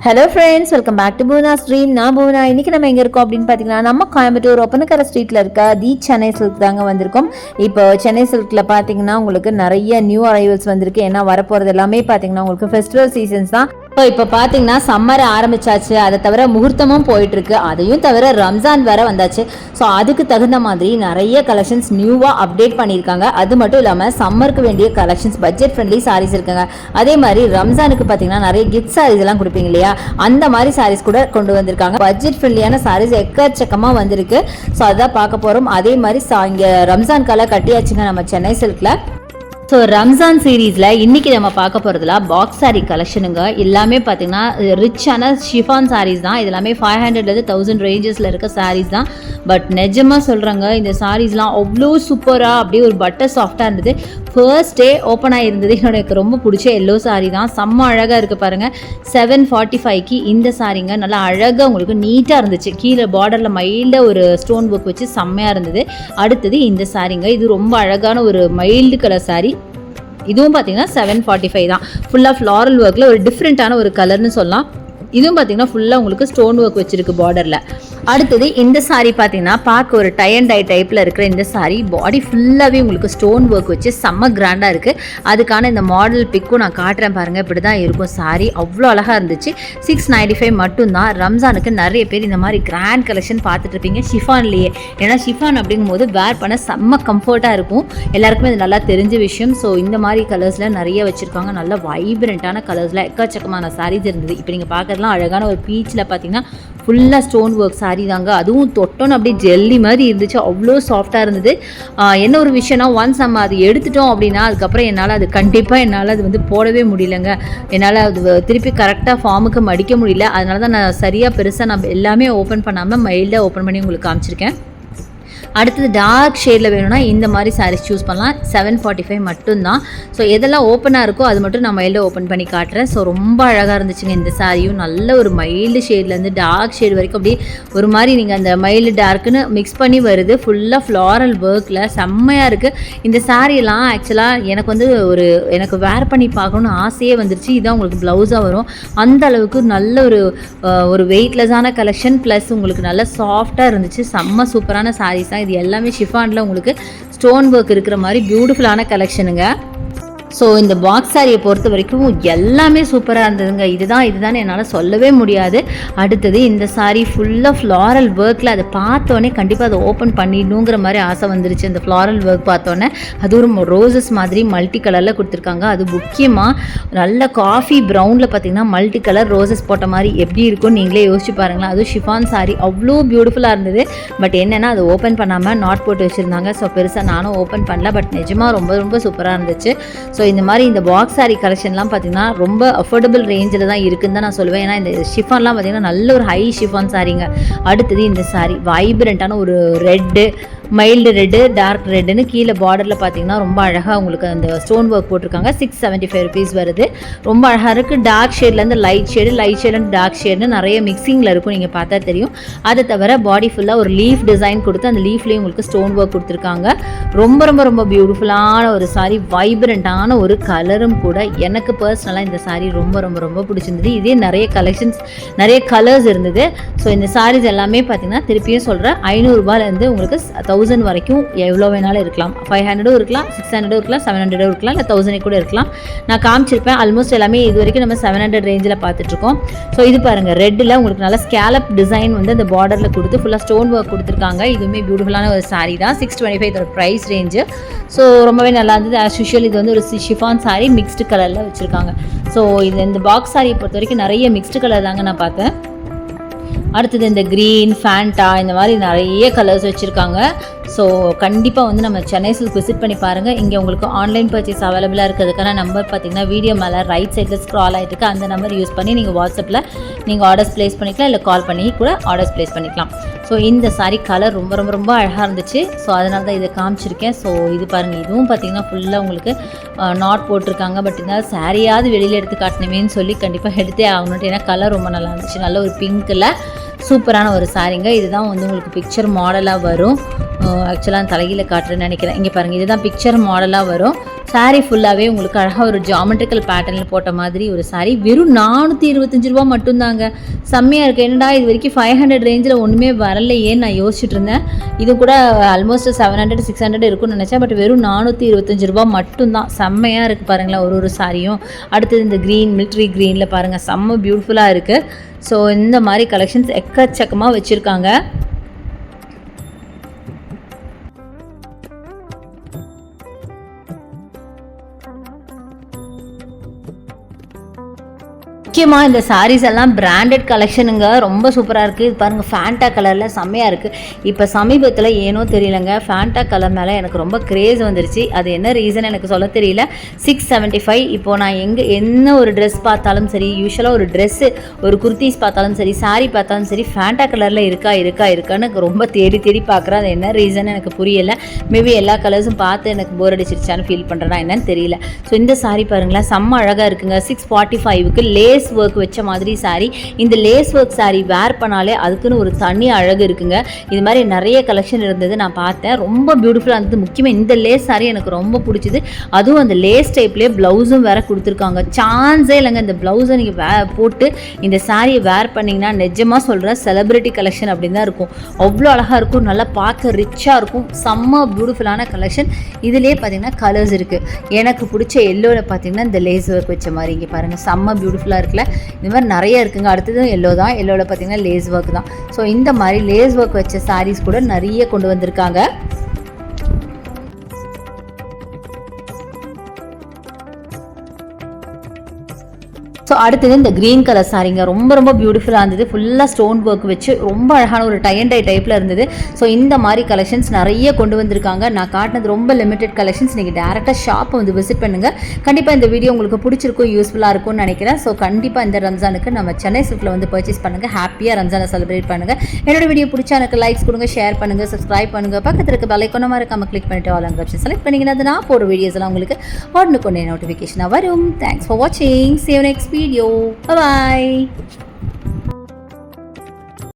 Hello friends, welcome back to Poona stream. நான் பூனா. இன்றைக்கி நம்ம எங்கே இருக்கோம் அப்படின்னு பார்த்தீங்கன்னா, நம்ம கோயம்புத்தூர் ஒப்பனக்கரை ஸ்ட்ரீட்டில் இருக்க தி சென்னை சில்க் தாங்க வந்திருக்கோம். இப்போ சென்னை சில்கில் பார்த்தீங்கன்னா உங்களுக்கு நிறைய நியூ அரைவல்ஸ் வந்திருக்கு. ஏன்னா வரப்போகிறது எல்லாமே பார்த்தீங்கன்னா உங்களுக்கு ஃபெஸ்டிவல் சீசன்ஸ் தான். ஸோ இப்போ பார்த்தீங்கன்னா சம்மர் ஆரம்பிச்சாச்சு. அதை தவிர முகூர்த்தமும் போயிட்டுருக்கு. அதையும் தவிர ரம்ஜான் வேறு வந்தாச்சு. ஸோ அதுக்கு தகுந்த மாதிரி நிறைய கலெக்ஷன்ஸ் நியூவாக அப்டேட் பண்ணியிருக்காங்க. அது மட்டும் இல்லாமல் சம்மருக்கு வேண்டிய கலெக்ஷன்ஸ் பட்ஜெட் ஃப்ரெண்ட்லி சாரீஸ் இருக்குங்க. அதே மாதிரி ரம்ஜானுக்கு பார்த்தீங்கன்னா நிறைய கிஃப்ட் சாரீஸ் எல்லாம் கொடுப்பீங்க இல்லையா, அந்த மாதிரி சாரீஸ் கூட கொண்டு வந்திருக்காங்க. பட்ஜெட் ஃப்ரெண்ட்லியான சாரீஸ் எக்கச்சக்கமாக வந்திருக்கு. ஸோ அதான் பார்க்க போகிறோம். அதே மாதிரி இங்கே ரம்ஜான்கால கட்டியாச்சுங்க நம்ம சென்னை சில்கில். ஸோ ரம்ஜான் சீரீஸில் இன்றைக்கி நம்ம பார்க்க போகிறதுல பாக்ஸ் சாரீ கலெக்ஷனுங்க. எல்லாமே பார்த்தீங்கன்னா ரிச்சான ஷிஃபான் சாரீஸ் தான். இது எல்லாமே 500 1000 ரேஞ்சஸில் இருக்க சாரீஸ் தான். பட் நிஜமாக சொல்கிறாங்க, இந்த சாரீஸ்லாம் அவ்வளோ சூப்பராக அப்படியே ஒரு பட்டர் சாஃப்டாக இருந்தது. ஃபர்ஸ்ட் டே ஓப்பன் ஆகிருந்தது. எனக்கு ரொம்ப பிடிச்ச எல்லோ சாரீ தான். செம்ம அழகாக இருக்குது பாருங்கள். 745க்கு இந்த சாரீங்க நல்லா அழகாக உங்களுக்கு நீட்டாக இருந்துச்சு. கீழே பார்டரில் மைல்டாக ஒரு ஸ்டோன் ஒர்க் வச்சு செம்மையாக இருந்தது. அடுத்தது இந்த சாரீங்க. இது ரொம்ப அழகான ஒரு மைல்டு கலர் சாரீ. இதுவும் பார்த்தீங்கன்னா 745 தான். ஃபுல்லாக ஃப்ளாரல் ஒர்க்கில் ஒரு டிஃப்ரெண்ட்டான ஒரு கலர்னு சொல்லலாம். இதுவும் பார்த்தீங்கன்னா ஃபுல்லாக உங்களுக்கு ஸ்டோன் ஒர்க் வச்சுருக்கு பார்டரில். அடுத்தது இந்த சாரீ பார்த்தீங்கன்னா பார்க்க ஒரு டை அண்ட் டை டைப்பில் இருக்கிற இந்த சாரீ பாடி ஃபுல்லாகவே உங்களுக்கு ஸ்டோன் ஒர்க் வச்சு செம்ம கிராண்டாக இருக்குது. அதுக்கான இந்த மாடல் பிக்கும் நான் காட்டுறேன் பாருங்கள். இப்படி தான் இருக்கும் சாரீ. அவ்வளோ அழகாக இருந்துச்சு. 695 மட்டும்தான். ரம்ஜானுக்கு நிறைய பேர் இந்த மாதிரி கிராண்ட் கலெக்ஷன் பார்த்துட்டு இருப்பீங்க ஷிஃபான்லேயே. ஏன்னா ஷிஃபான் அப்படிங்கும்போது வேர் பண்ண செம்ம கம்ஃபர்ட்டாக இருக்கும். எல்லாருக்குமே இது நல்லா தெரிஞ்ச விஷயம். ஸோ இந்த மாதிரி கலர்ஸில் நிறைய வச்சுருக்காங்க. நல்ல வைப்ரண்ட்டான கலர்ஸில் எக்கச்சக்கமான சாரீஸ் இருந்தது. இப்போ நீங்கள் பார்க்குறதுலாம் அழகான ஒரு பீச்சில் பார்த்தீங்கன்னா ஃபுல்லாக ஸ்டோன் ஒர்க் சாரீ தாங்க. அதுவும் தொட்டோன்னு அப்படியே ஜெல்லி மாதிரி இருந்துச்சு. அவ்வளோ சாஃப்டாக இருந்தது. என்ன ஒரு விஷயம்னா, ஒன்ஸ் நம்ம அது எடுத்துட்டோம் அப்படின்னா அதுக்கப்புறம் என்னால் அது வந்து போடவே முடியலங்க. என்னால் அது திருப்பி கரெக்டாக ஃபார்முக்கு மடிக்க முடியல. அதனால தான் நான் சரியாக பெருசாக நம்ம எல்லாமே ஓப்பன் பண்ணாமல் மைல்டாக ஓப்பன் பண்ணி உங்களுக்கு காமிச்சிருக்கேன். அடுத்தது டார்க் ஷேடில் வேணும்னா இந்த மாதிரி சாரீஸ் சூஸ் பண்ணலாம். 745 மட்டும்தான். ஸோ எதெல்லாம் ஓப்பனாக இருக்கோ அது மட்டும் நான் மைல்டாக ஓப்பன் பண்ணி காட்டுறேன். ஸோ ரொம்ப அழகாக இருந்துச்சுங்க இந்த சாரியும். நல்ல ஒரு மைல்டு ஷேட்லேருந்து டார்க் ஷேட் வரைக்கும் அப்படியே ஒரு மாதிரி நீங்கள் அந்த மைல்டு டார்க்குன்னு மிக்ஸ் பண்ணி வருது. ஃபுல்லாக ஃப்ளாரல் ஒர்க்கில் செம்மையாக இருக்குது. இந்த சாரியெல்லாம் ஆக்சுவலாக எனக்கு வேர் பண்ணி பார்க்கணுன்னு ஆசையே வந்துருச்சு. இதுதான் உங்களுக்கு ப்ளவுஸாக வரும். அந்த அளவுக்கு நல்ல ஒரு வெயிட்லெஸ்ஸான கலெக்ஷன் ப்ளஸ் உங்களுக்கு நல்ல சாஃப்டாக இருந்துச்சு. செம்ம சூப்பரான சாரீஸ் தான். இது எல்லாமே ஷிஃபானில் உங்களுக்கு ஸ்டோன் ஒர்க் இருக்கிற மாதிரி பியூட்டிஃபுல்லான கலெக்ஷனுங்க. ஸோ இந்த பாக்ஸ் சாரியை பொறுத்த வரைக்கும் எல்லாமே சூப்பராக இருந்ததுங்க. இதுதான் என்னால் சொல்லவே முடியாது. அடுத்தது இந்த சாரீ ஃபுல்லாக ஃப்ளாரல் ஒர்க்கில் அதை பார்த்தோன்னே கண்டிப்பாக அதை ஓப்பன் பண்ணிடணுங்கிற மாதிரி ஆசை வந்துருச்சு. இந்த ஃப்ளாரல் ஒர்க் பார்த்தோன்னே அது ஒரு ரோசஸ் மாதிரி மல்டி கலரில் கொடுத்துருக்காங்க. அது முக்கியமாக நல்ல காஃபி ப்ரௌனில் பார்த்தீங்கன்னா மல்டி கலர் ரோசஸ் போட்ட மாதிரி எப்படி இருக்கும்னு நீங்களே யோசிச்சு பாருங்களேன். அதுவும் ஷிஃபான் சாரீ அவ்வளோ பியூட்டிஃபுல்லாக இருந்தது. பட் என்னென்னா அதை ஓப்பன் பண்ணாமல் நாட் போட்டு வச்சுருந்தாங்க. ஸோ பெருசாக நானும் ஓப்பன் பண்ணல. பட் நிஜமாக ரொம்ப ரொம்ப சூப்பராக இருந்துச்சு. ஸோ இந்த மாதிரி இந்த பாக்ஸ் சாரீ கலெக்ஷன்லாம் பார்த்தீங்கன்னா ரொம்ப அஃபோர்டபுள் ரேஞ்சில் தான் இருக்குன்னு தான் நான் சொல்லுவேன். ஏன்னா இந்த ஷிஃபான்லாம் பார்த்தீங்கன்னா நல்ல ஒரு ஹை ஷிஃபான் சாரீங்க. அடுத்தது இந்த சாரீ வைப்ரண்ட்டான ஒரு ரெட்டு, மைல்டு ரெட்டு, டார்க் ரெட்டுன்னு கீழே பார்டரில் பார்த்தீங்கன்னா ரொம்ப அழகாக உங்களுக்கு அந்த ஸ்டோன் ஒர்க் போட்டிருக்காங்க. 675 rupees வருது. ரொம்ப அழகாக இருக்குது. டார்க் ஷேட்லேருந்து லைட் ஷேட்லேருந்து டார்க் ஷேட்னு நிறைய மிக்சிங்கில் இருக்கும். நீங்கள் பார்த்தா தெரியும். அதை தவிர பாடி ஃபுல்லாக ஒரு லீஃப் டிசைன் கொடுத்து அந்த லீஃப்லேயும் உங்களுக்கு ஸ்டோன் ஒர்க் கொடுத்துருக்காங்க. ரொம்ப ரொம்ப ரொம்ப பியூட்டிஃபுல்லான ஒரு சாரீ. வைப்ரண்ட்டான ஒரு கலரும் கூட. எனக்கு பர்சனலாக இந்த சாரீ ரொம்ப ரொம்ப ரொம்ப பிடிச்சிருந்தது. இதே நிறைய கலெக்ஷன்ஸ், நிறைய கலர்ஸ் இருந்தது. ஸோ இந்த சாரீஸ் எல்லாமே பார்த்தீங்கன்னா திருப்பியும் சொல்கிறேன், 500 ரூபாயிலேருந்து உங்களுக்கு 1000 வரைக்கும் எவ்வளோ வேணாலும் இருக்கலாம். 500 இருக்கலாம், 600 இருக்கலாம், 700 இருக்கலாம், இல்லை 1000 கூட இருக்கலாம். நான் காமிச்சிருப்பேன். ஆல்மோஸ்ட் எல்லாமே இது வரைக்கும் நம்ம 700 ரேஞ்சில் பார்த்துட்ருக்கோம். ஸோ இது பாருங்கள், ரெட்டில் உங்களுக்கு நல்லா ஸ்கேலப் டிசைன் வந்து அந்த பார்டரில் கொடுத்து ஃபுல்லாக ஸ்டோன் ஒர்க் கொடுத்துருக்காங்க. இதுவுமே பியூட்டிஃபுல்லான ஒரு சாரீ தான். 625 ப்ரைஸ் ரேஞ்சு. ஸோ ரொம்பவே நல்லா இருந்தது. ஆஸ் யூஷுவல் இது வந்து ஒரு ஷிஃபான் சாரீ மிக்ஸ்டு கலரில் வச்சுருக்காங்க. ஸோ இந்த பாக்ஸ் சாரியை பொறுத்த வரைக்கும் நிறைய மிக்ஸ்டு கலர் தாங்க நான் பார்த்தேன். அடுத்தது இந்த க்ரீன், ஃபேண்டா, இந்த மாதிரி நிறைய கலர்ஸ் வச்சுருக்காங்க. ஸோ கண்டிப்பாக வந்து நம்ம சென்னை சில்க் விசிட் பண்ணி பாருங்கள். இங்கே உங்களுக்கு ஆன்லைன் பர்ச்சேஸ் அவைலபிளாக இருக்கிறதுக்கான நம்பர் பார்த்தீங்கன்னா வீடியோ மேலே ரைட் சைடில் ஸ்க்ரால் ஆகிட்டு இருக்கு. அந்த நம்பர் யூஸ் பண்ணி நீங்கள் வாட்ஸ்அப்பில் நீங்கள் ஆர்டர்ஸ் ப்ளேஸ் பண்ணிக்கலாம், இல்லை கால் பண்ணி கூட ஆர்டர்ஸ் ப்ளேஸ் பண்ணிக்கலாம். ஸோ இந்த சாரீ கலர் ரொம்ப ரொம்ப ரொம்ப அழகாக இருந்துச்சு. ஸோ அதனால தான் இதை காமிச்சிருக்கேன். ஸோ இது பாருங்கள், இதுவும் பார்த்தீங்கன்னா ஃபுல்லாக உங்களுக்கு நாட் போட்டிருக்காங்க. பட் இருந்தாலும் சாரியாவது வெளியில் எடுத்து காட்டணுமேன்னு சொல்லி கண்டிப்பாக எடுத்தே ஆகணுன்ட்டு. ஏன்னா கலர் ரொம்ப நல்லா இருந்துச்சு. நல்ல ஒரு பிங்க்கில் சூப்பரான ஒரு சாரீங்க. இதுதான் வந்து உங்களுக்கு பிக்சர் மாடலாக வரும். ஆக்சுவலாக தலையில் காட்டுறேன்னு நினைக்கிறேன். இங்கே பாருங்கள், இதுதான் பிக்சர் மாடலாக வரும். சாரீ ஃபுல்லாகவே உங்களுக்கு அழகாக ஒரு ஜாமெட்ரிக்கல் பேட்டர்னில் போட்ட மாதிரி ஒரு சாரீ வெறும் 425 ரூபா மட்டும்தாங்க. செம்மையாக இருக்குது. என்னடா இது வரைக்கும் 500 ரேஞ்சில் ஒன்றுமே வரலையேன்னு நான் யோசிச்சுட்டு இருந்தேன். இது கூட ஆல்மோஸ்ட் 700 600 இருக்குன்னு நினச்சேன். பட் வெறும் 425 ரூபா மட்டும்தான். செம்மையாக இருக்குது பாருங்களேன் ஒரு சாரியும். அடுத்தது இந்த க்ரீன் மிலிட்ரி க்ரீனில் பாருங்கள், செம்ம பியூட்டிஃபுல்லாக இருக்குது. ஸோ இந்த மாதிரி கலெக்ஷன்ஸ் எக்கச்சக்கமாக வச்சுருக்காங்க. முக்கியமாக இந்த சாரீஸ் எல்லாம் பிராண்டட் கலெக்ஷனுங்க, ரொம்ப சூப்பராக இருக்குது. இது பாருங்கள் ஃபேண்டா கலரில் செம்மையாக இருக்குது. இப்போ சமீபத்தில் ஏனோ தெரியலங்க, ஃபேண்டா கலர் மேலே எனக்கு ரொம்ப க்ரேஸ் வந்துருச்சு. அது என்ன ரீசன் எனக்கு சொல்ல தெரியல. 675. இப்போது நான் என்ன ஒரு ட்ரெஸ் பார்த்தாலும் சரி, யூஸ்வலாக ஒரு ட்ரெஸ்ஸு ஒரு குர்த்திஸ் பார்த்தாலும் சரி, சாரீ பார்த்தாலும் சரி, ஃபேண்டா கலரில் இருக்கான்னு ரொம்ப தேடி பார்க்குறேன். அது என்ன ரீசன் எனக்கு புரியலை. மேபி எல்லா கலர்ஸும் பார்த்து எனக்கு போர் அடிச்சிருச்சான்னு ஃபீல் பண்ணுறேன்னா என்னன்னு தெரியல. ஸோ இந்த சாரீ பாருங்களேன், செம்ம அழகாக இருக்குங்க. 645க்கு லேஸ் ஒர்க் வச்ச மாதிரி சாரி. இந்த லேஸ் ஒர்க் சாரி வேர் பண்ணாலே அதுக்குன்னு ஒரு தனி அழகு இருக்குங்க. இது மாதிரி நிறைய கலெக்ஷன் இருந்தது, நான் பார்த்தேன். ரொம்ப பியூட்டிஃபுல்லாக இருந்தது. முக்கியமாக இந்த லேஸ் சாரி எனக்கு ரொம்ப பிடிச்சிது. அதுவும் அந்த லேஸ் டைப்லேயே ப்ளவுஸும் வேற கொடுத்துருக்காங்க. சான்ஸே இல்லைங்க. இந்த ப்ளவுஸை நீங்கள் போட்டு இந்த சாரியை வேர் பண்ணிங்கன்னா நிஜமாக சொல்கிறேன் செலிப்ரிட்டி கலெக்ஷன் அப்படின்னு தான் இருக்கும். அவ்வளோ அழகாக இருக்கும், நல்லா பார்க்க ரிச்சாக இருக்கும். செம்ம பியூட்டிஃபுல்லான கலெக்ஷன். இதுலேயே பார்த்தீங்கன்னா கலர்ஸ் இருக்குது. எனக்கு பிடிச்ச எல்லோவில் பார்த்தீங்கன்னா இந்த லேஸ் ஒர்க் வச்ச மாதிரி இங்கே பாருங்கள், செம்ம பியூட்டிஃபுல்லாக இருக்குல்ல. இந்த மாதிரி நிறைய இருக்குங்க. அடுத்தது எல்லோ தான். எல்லோவில் பார்த்தீங்கன்னா லேஸ் ஒர்க் தான். ஸோ இந்த மாதிரி லேஸ் ஒர்க் வச்ச சாரீஸ் கூட நிறைய கொண்டு வந்திருக்காங்க. ஸோ அடுத்தது இந்த க்ரீன் கலர் சாரீங்க, ரொம்ப பியூட்டிஃபுல்லாக இருந்தது. ஃபுல்லாக ஸ்டோன் ஒர்க் வச்சு ரொம்ப அழகான ஒரு டை அண்ட் டை டைப்பில் இருந்தது. ஸோ இந்த மாதிரி கலெக்ஷன்ஸ் நிறைய கொண்டு வந்திருக்காங்க. நான் காட்டினது ரொம்ப லிமிடெட் கலெக்ஷன்ஸ். நீங்கள் டேரெக்டாக ஷாப்பை வந்து விசிட் பண்ணுங்கள். கண்டிப்பாக இந்த வீடியோ உங்களுக்கு பிடிச்சிருக்கும், யூஸ்ஃபுல்லாக இருக்கும்னு நினைக்கிறேன். ஸோ கண்டிப்பாக இந்த ரம்ஜானுக்கு நம்ம சென்னை சில்கில் வந்து பர்ச்சேஸ் பண்ணுங்கள். ஹாப்பியாக ரம்ஜானை செலிப்ரேட் பண்ணுங்கள். என்னோட வீடியோ பிடிச்சா எனக்கு லைக்ஸ் கொடுங்க, ஷேர் பண்ணுங்கள், சப்ஸ்கிரைப் பண்ணுங்கள். பக்கத்தில் இருக்க பெல் ஐகானை மறக்காம கிளிக் பண்ணிட்டு ஆல் ஆப்ஷன் செலக்ட் பண்ணிங்கன்னா நான் போகிற வீடியோஸ் எல்லாம் உங்களுக்கு உடனுக்குடனே நோட்டிஃபிகேஷனாக வரும். தேங்க்ஸ் ஃபார் வாட்சிங். See you next video. Bye bye.